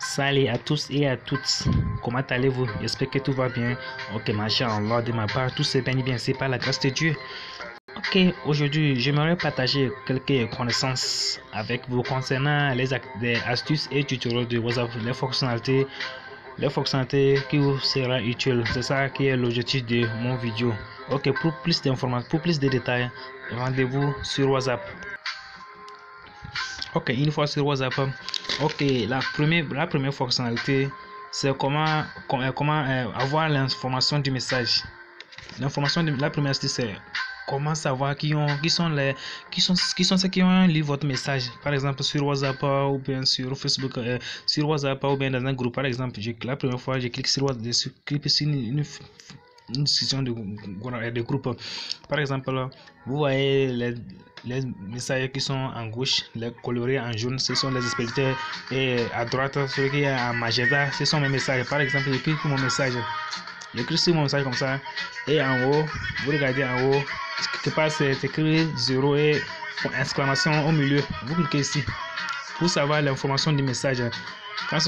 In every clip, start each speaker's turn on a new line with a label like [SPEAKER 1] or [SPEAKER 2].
[SPEAKER 1] Salut à tous et à toutes, comment allez-vous? J'espère que tout va bien. Ok, machallah, de ma part, tout s'est bien c'est par la grâce de Dieu. Ok, aujourd'hui, j'aimerais partager quelques connaissances avec vous concernant les astuces et tutoriels de WhatsApp, les fonctionnalités qui vous sera utile. C'est ça qui est l'objectif de mon vidéo. Ok, pour plus d'informations, pour plus de détails, rendez-vous sur WhatsApp. Ok, une fois sur WhatsApp, ok, la première fonctionnalité, c'est comment avoir l'information du message. La première astuce, c'est comment savoir qui sont ceux qui ont lu votre message. Par exemple, sur WhatsApp ou bien sur Facebook, sur WhatsApp ou bien dans un groupe. Par exemple, la première fois, je clique sur WhatsApp, une discussion de groupe. Par exemple, vous voyez les messages qui sont en gauche, les colorés en jaune, ce sont les expéditeurs, et à droite, ceux qui sont en magenta, ce sont mes messages. Par exemple, je clique sur mon message, comme ça, et en haut, vous regardez en haut, quelque part c'est écrit 0 et exclamation au milieu. Vous cliquez ici pour savoir l'information du message.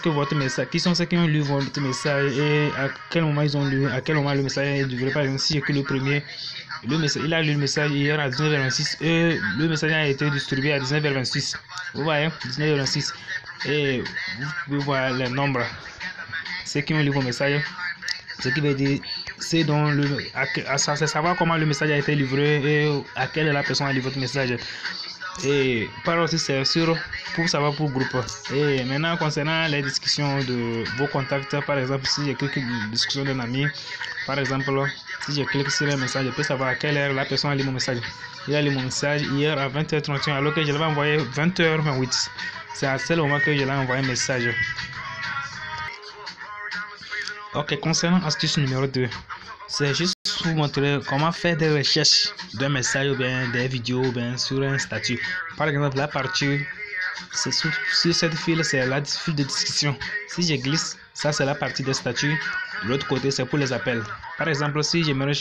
[SPEAKER 1] Que votre message, qui sont ceux qui ont lu votre message et à quel moment ils ont lu, à quel moment le message est livré. Par exemple, si que le premier, il a lu le message hier à 19h26 et le message a été distribué à 19h26. Vous voyez, 19h26. Et vous pouvez voir les nombres, ceux qui ont lu vos messages. Ce qui veut dire, c'est savoir comment le message a été livré et à quelle la personne a livré votre message. Et par aussi c'est sûr pour savoir pour groupe. Et maintenant concernant les discussions de vos contacts, par exemple si j'ai cliqué une discussion d'un ami, par exemple si je clique sur un message, je peux savoir à quelle heure la personne a lu mon message. Il a lu mon message hier à 20h31 alors que je l'avais envoyé 20h28. C'est à ce moment que je l'ai envoyé un message. Ok, concernant astuce numéro 2, c'est juste pour vous montrer comment faire des recherches d'un message ou bien des vidéos ou bien sur un statut. Par exemple, la partie c'est sur cette file, c'est la file de discussion. Si je glisse, ça c'est la partie des statuts. L'autre côté c'est pour les appels. Par exemple, si je me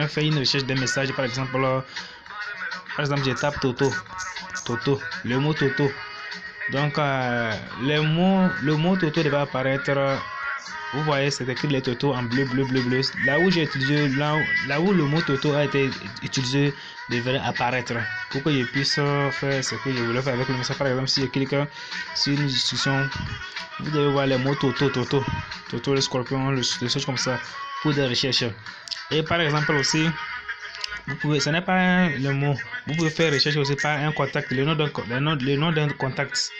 [SPEAKER 1] fais une recherche d'un message, par exemple je tape Toto, le mot Toto. Donc le mot Toto devait apparaître. Vous voyez, c'est écrit les Toto en bleu. Là où j'ai utilisé, là où le mot Toto a été utilisé, devrait apparaître pour que je puisse faire ce que je voulais faire avec le message. Par exemple, si je clique sur une discussion, vous devez voir les mots Toto, le scorpion, des choses comme ça pour des recherches. Et par exemple aussi, vous pouvez, ce n'est pas le mot, vous pouvez faire recherche aussi par un contact, le nom d'un contact.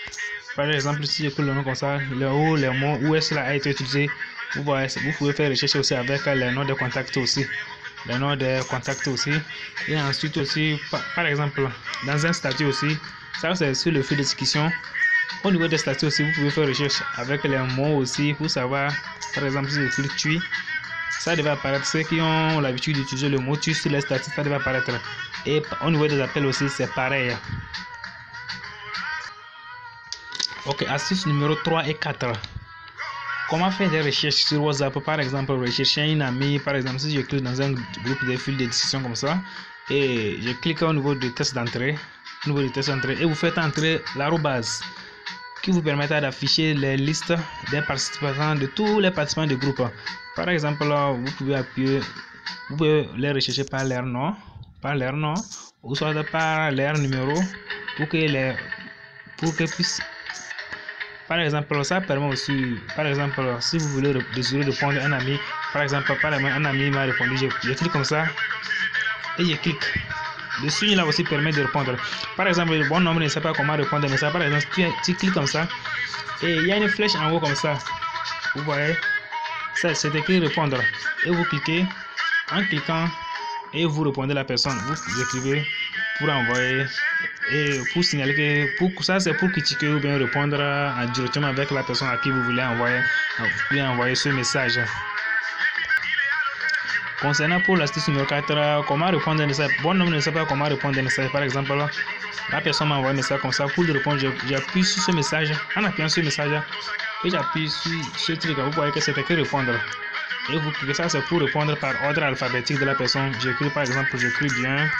[SPEAKER 1] Par exemple, si j'écoute le nom comme ça, le mot où est-ce a été utilisé, vous pouvez faire recherche aussi avec les noms de contacts aussi. Les noms de contacts aussi. Et ensuite aussi, par exemple, dans un statut aussi, ça c'est sur le fil de discussion. Au niveau des statuts aussi, vous pouvez faire recherche avec les mots aussi pour savoir, par exemple, si j'écris tu, ça devait apparaître. Ceux qui ont l'habitude d'utiliser le mot tu sur les statuts, ça devait apparaître. Et au niveau des appels aussi, c'est pareil. Ok, astuce numéro 3 et 4. Comment faire des recherches sur WhatsApp? Par exemple, rechercher une amie. Par exemple, si je clique dans un groupe de fil de discussion comme ça, et je clique au niveau du test d'entrée, et vous faites entrer l'arrobase qui vous permettra d'afficher les listes des participants, de tous les participants du groupe. Par exemple, vous pouvez les rechercher par leur nom, ou soit par leur numéro, pour que puissent. Par exemple, ça permet aussi, par exemple, si vous voulez désirer répondre à un ami, par exemple, un ami m'a répondu, je clique comme ça et je clique. Le signe là aussi permet de répondre. Par exemple, le bon nombre ne sait pas comment répondre, mais ça, par exemple, tu cliques comme ça et il y a une flèche en haut comme ça. Vous voyez, ça c'est écrit répondre et vous cliquez. En cliquant et vous répondez à la personne, vous écrivez pour envoyer et pour signaler que ça c'est pour critiquer ou bien répondre directement avec la personne à qui vous voulez envoyer ce message. Concernant pour l'astuce numéro 4, comment répondre à un message. Bon nombre ne sait pas comment répondre à un message. Par exemple, la personne m'a envoyé un message comme ça. Pour lui répondre, j'appuie sur ce message. En appuyant sur ce message et j'appuie sur ce truc, vous voyez que c'est écrit répondre. Et vous cliquez, ça c'est pour répondre par ordre alphabétique de la personne. J'écris par exemple, j'écris bien,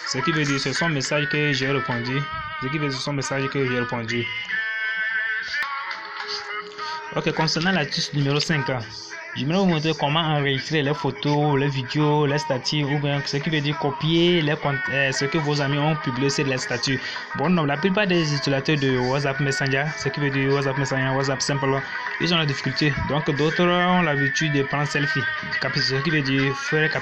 [SPEAKER 1] ce qui veut dire c'est son message que j'ai répondu. Ok, concernant l'astuce numéro 5, je vais vous montrer comment enregistrer les photos, les vidéos, les statuts, ou bien ce qui veut dire copier ce que vos amis ont publié sur les statuts. Bon, non, la plupart des utilisateurs de WhatsApp Messenger, ce qui veut dire WhatsApp Messenger, WhatsApp Simple, ils ont la difficulté. Donc, d'autres ont l'habitude de prendre selfie, ce qui veut dire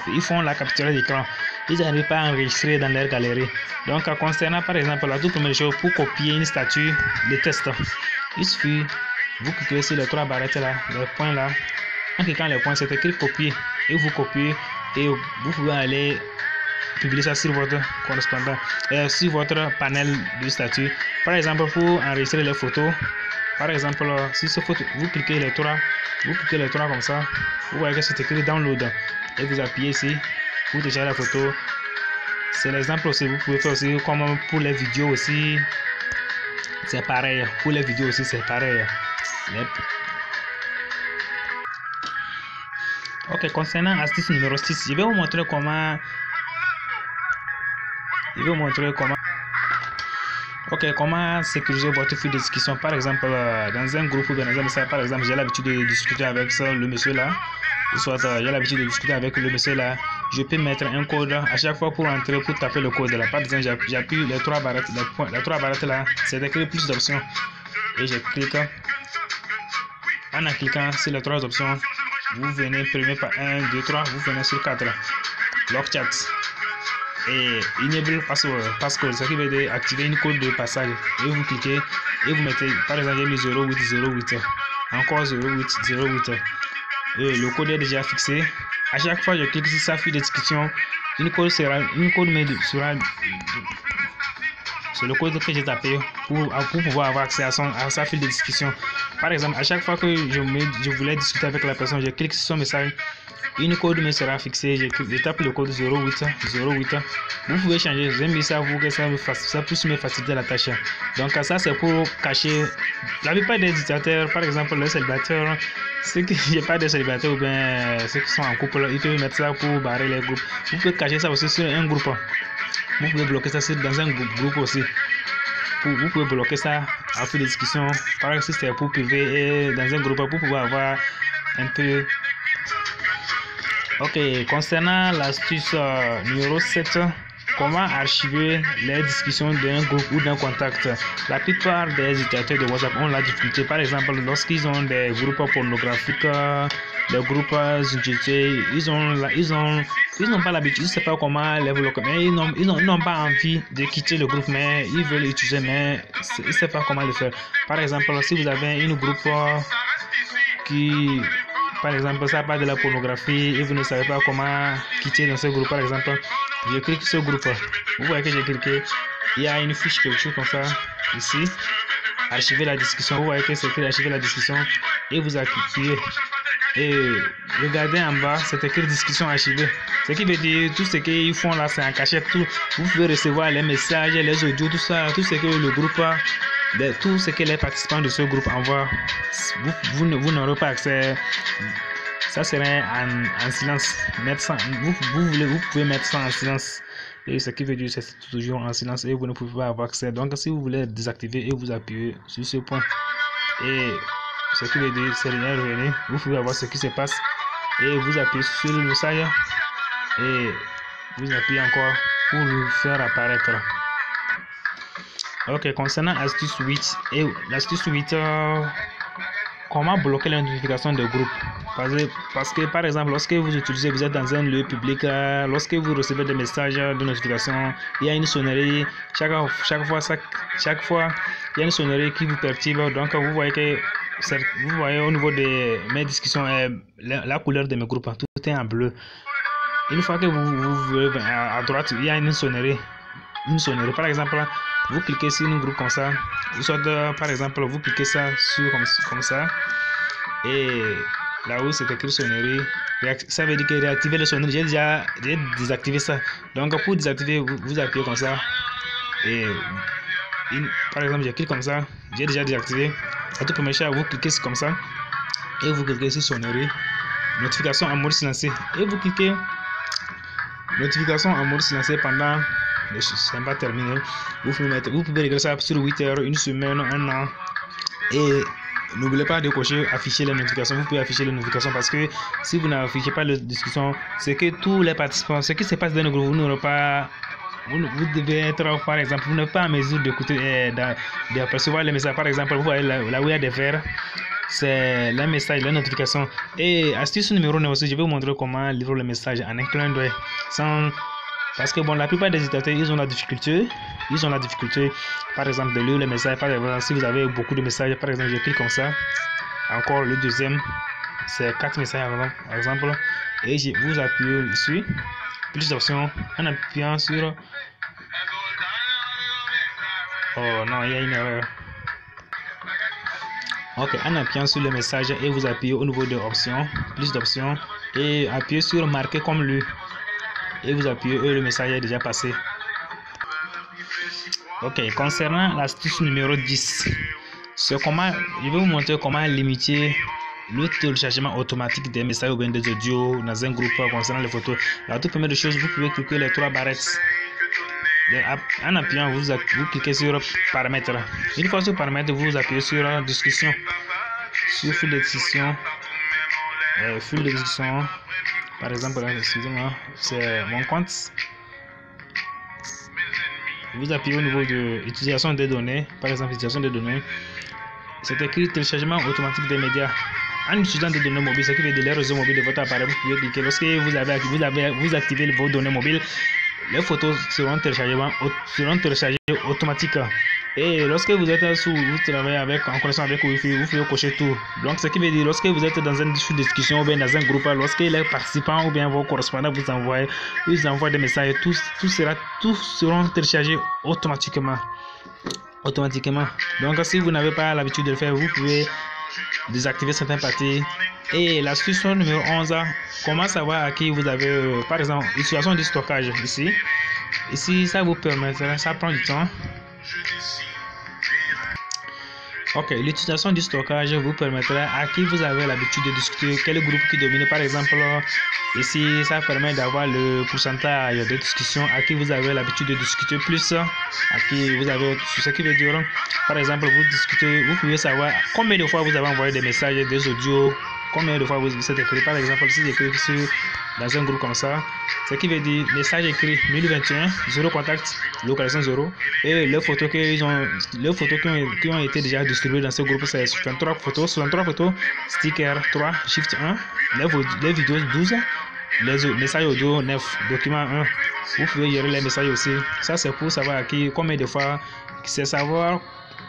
[SPEAKER 1] ils font la capture d'écran. Ils n'arrivent pas à enregistrer dans leur galerie. Donc, concernant par exemple la toute première chose, pour copier une statue de test, il suffit, vous cliquez sur les trois barrettes là, les points là. En cliquant les points, c'est écrit copier et vous copiez et vous pouvez aller publier ça sur votre correspondant, sur votre panel de statut. Par exemple, pour enregistrer les photos, par exemple, si ce photo, vous cliquez les trois comme ça, vous voyez que c'est écrit download et vous appuyez ici pour télécharger la photo. C'est l'exemple aussi, vous pouvez faire aussi comme pour les vidéos aussi, c'est pareil. Pour les vidéos aussi, c'est pareil. Ok, concernant astuce numéro 6, je vais vous montrer comment sécuriser votre fil de discussion. Par exemple, dans un groupe ou dans un message, par exemple, j'ai l'habitude de discuter avec le monsieur là, ou soit j'ai l'habitude de discuter avec le monsieur là. Je peux mettre un code à chaque fois pour entrer, pour taper le code là. Par exemple, j'appuie les trois barrettes, les trois barrettes là, c'est écrit plus d'options et je clique. En cliquant sur les trois options, vous venez premier par 1, 2, 3, vous venez sur 4. Lock chat et enable passcode, ce qui veut dire activer une code de passage. Et vous cliquez et vous mettez, par exemple, j'ai mis 0808, encore 0808. Et le code est déjà fixé. À chaque fois, je clique sur sa file de discussion. Une code sera c'est le code que j'ai tapé pour pouvoir avoir accès à sa file de discussion. Par exemple, à chaque fois que je voulais discuter avec la personne, je clique sur son message, une code me sera fixée, je tape le code 08. Vous pouvez changer, j'aime bien ça, vous que ça puisse me faciliter la tâche. Donc ça c'est pour cacher. La plupart des utilisateurs, par exemple les célibataires, ceux qui n'ont pas de célibataires ou bien ceux qui sont en couple, ils peuvent mettre ça pour barrer les groupes. Vous pouvez cacher ça aussi sur un groupe. Vous pouvez bloquer ça dans un groupe aussi. Vous pouvez bloquer ça en fil de discussion. Par exemple, si c'est pour privé et dans un groupe, pour pouvoir avoir un peu. Ok, concernant l'astuce numéro 7, comment archiver les discussions d'un groupe ou d'un contact. La plupart des utilisateurs de WhatsApp ont la difficulté. Par exemple, lorsqu'ils ont des groupes pornographiques, des groupes inutiles, ils n'ont pas l'habitude, ils ne savent pas comment les bloquer, mais ils n'ont pas envie de quitter le groupe, mais ils veulent utiliser, mais ils ne savent pas comment le faire. Par exemple, si vous avez une groupe qui, par exemple, ça parle de la pornographie et vous ne savez pas comment quitter dans ce groupe, par exemple, je clique sur ce groupe. Vous voyez que j'ai cliqué, il y a une fiche, quelque chose comme ça, ici, archiver la discussion. Vous voyez que c'est écrit archiver la discussion et vous appuyez. Et regardez en bas, c'est écrit discussion archivée. Ce qui veut dire tout ce qu'ils font là, c'est en cachette. Vous pouvez recevoir les messages, les audios, tout ça, tout ce que le groupe, tout ce que les participants de ce groupe envoient. Vous n'aurez pas accès. Ça serait en silence. Vous pouvez mettre ça en silence. Et ce qui veut dire que c'est toujours en silence et vous ne pouvez pas avoir accès. Donc si vous voulez désactiver et vous appuyez sur ce point. Et ce qui veut dire c'est rien revenu. Vous pouvez voir ce qui se passe. Et vous appuyez sur le message. Et vous appuyez encore pour le faire apparaître. Ok, concernant l'astuce 8. Et l'astuce 8, comment bloquer les notifications de groupe. Parce que par exemple, lorsque vous êtes dans un lieu public, lorsque vous recevez des messages de notification, il y a une sonnerie. Chaque fois, il y a une sonnerie qui vous perturbe. Donc, vous voyez au niveau de mes discussions, la couleur de mes groupes, tout est en bleu. Une fois que vous à droite, il y a une sonnerie. Par exemple, vous cliquez sur un groupe comme ça. Soit par exemple, vous cliquez ça sur comme ça. Et là où c'est écrit sonnerie, ça veut dire que réactiver le sonnerie. J'ai déjà désactivé ça. Donc pour désactiver, vous appuyez comme ça. Et par exemple, je clique comme ça. J'ai déjà désactivé. À tout premier chat, vous cliquez comme ça. Et vous cliquez sur sonnerie. Notification en mode silencieux. Et vous cliquez notification en mode silencieux pendant. Ça va terminer. Vous pouvez régler ça sur 8 heures, une semaine, un an. Et n'oubliez pas de cocher afficher les notifications. Vous pouvez afficher les notifications parce que si vous n'affichez pas les discussions, c'est que tous les participants, ce qui se passe dans le groupe, vous n'aurez pas. Vous devez être, par exemple, vous n'êtes pas en mesure d'écouter, d'apercevoir les messages. Par exemple, vous voyez là où il y a des verres, c'est les messages, les notifications. Et astuce numéro 9 aussi, je vais vous montrer comment lire le message en un clin d'œil. Parce que bon, la plupart des utilisateurs, ils ont la difficulté. Par exemple, de lire les messages. Par exemple, si vous avez beaucoup de messages, par exemple, je clique comme ça. Encore le deuxième, c'est 4 messages par exemple. Et vous appuyez ici. Plus d'options en appuyant sur. Oh non, il y a une erreur. Ok, en appuyant sur le message et vous appuyez au niveau de options, plus d'options et appuyez sur marquer comme lu et vous appuyez et le message est déjà passé. Ok, concernant l'astuce numéro 10, c'est comment je vais vous montrer comment limiter le téléchargement automatique des messages ou bien des audios dans un groupe concernant les photos. La toute première chose, vous pouvez cliquer les 3 barrettes. En appuyant, vous cliquez sur paramètres. Une fois sur paramètres, vous appuyez sur discussion. Sur fil de discussion. Par exemple, excusez-moi, c'est mon compte. Vous appuyez au niveau de utilisation des données. Par exemple, utilisation des données. C'est écrit téléchargement automatique des médias. En utilisant des données mobiles, ce qui veut dire les réseaux mobiles de votre appareil, vous pouvez cliquer. Lorsque vous activez vos données mobiles, les photos seront téléchargées automatiquement. Et lorsque vous travaillez en connexion avec Wi-Fi, vous pouvez cocher tout. Donc, ce qui veut dire, lorsque vous êtes dans une discussion ou bien dans un groupe, lorsque les participants ou bien vos correspondants vous envoient des messages, tous seront téléchargés automatiquement. Donc, si vous n'avez pas l'habitude de le faire, vous pouvez désactiver certaines parties. Et l'astuce numéro 11, comment savoir à qui vous avez, par exemple, l'utilisation du stockage ici, ça vous permettra, ça prend du temps. Ok, l'utilisation du stockage vous permettra à qui vous avez l'habitude de discuter, quel groupe qui domine. Par exemple, ici, ça permet d'avoir le pourcentage de discussion à qui vous avez l'habitude de discuter plus, à qui vous avez, ce qui veut dire, par exemple, vous discutez, vous pouvez savoir combien de fois vous avez envoyé des messages, des audios, combien de fois vous êtes écrit. Par exemple, si j'écris dans un groupe comme ça, ce qui veut dire message écrit 1021, 0 contact, localisation 0, et les photos qui ont été déjà distribuées dans ce groupe, c'est 63 photos, sticker 3, shift 1, les vidéos 12, les messages audio 9, document 1. Vous pouvez gérer les messages aussi. Ça, c'est pour savoir à qui, combien de fois, c'est savoir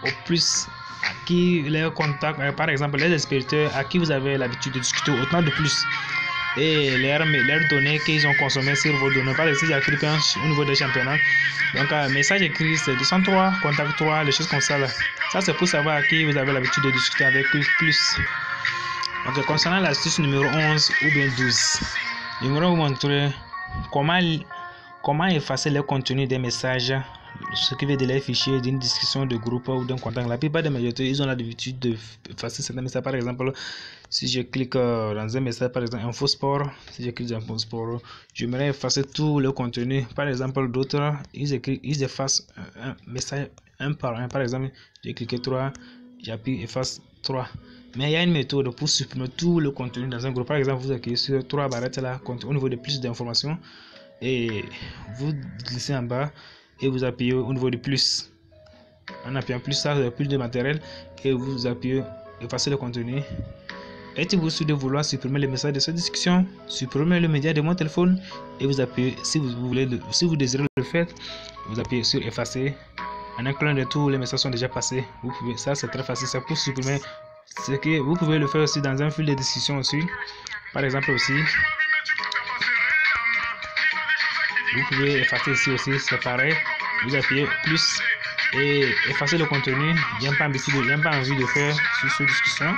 [SPEAKER 1] au plus à qui les contacts, par exemple les expéditeurs à qui vous avez l'habitude de discuter autant de plus. Et leurs données qu'ils ont consommées sur vos données. Par exemple, il y a au niveau des championnats. Donc, message écrit, c'est 203, contact 3, les choses comme ça. Là. Ça, c'est pour savoir à qui vous avez l'habitude de discuter avec plus. Donc, concernant l'astuce numéro 11 ou bien 12, je vais vous montrer comment effacer le contenu des messages, ce qui veut dire les fichiers d'une discussion de groupe ou d'un contact. La plupart des médiateurs, ils ont l'habitude d'effacer certains messages. Par exemple, si je clique dans un message, par exemple info sport, si je clique dans info sport, j'aimerais effacer tout le contenu. Par exemple, d'autres, ils effacent un message un par un. Par exemple, j'ai cliqué 3, j'appuie efface 3. Mais il y a une méthode pour supprimer tout le contenu dans un groupe. Par exemple, vous cliquez sur 3 barrettes là, au niveau de plus d'informations, et vous glissez en bas et vous appuyez au niveau de plus. En appuyant plus, ça vous plus de matériel et vous appuyez effacer le contenu. Êtes-vous sûr de vouloir supprimer les messages de cette discussion? Supprimez le média de mon téléphone et vous appuyez, si vous désirez le faire, vous appuyez sur effacer. En un clin de tous les messages sont déjà passés. Vous pouvez, ça c'est très facile, c'est pour supprimer. C'est que vous pouvez le faire aussi dans un fil de discussion aussi. Par exemple aussi, vous pouvez effacer ici aussi, c'est pareil. Vous appuyez plus et effacer le contenu. J'ai pas envie de faire sur cette discussion.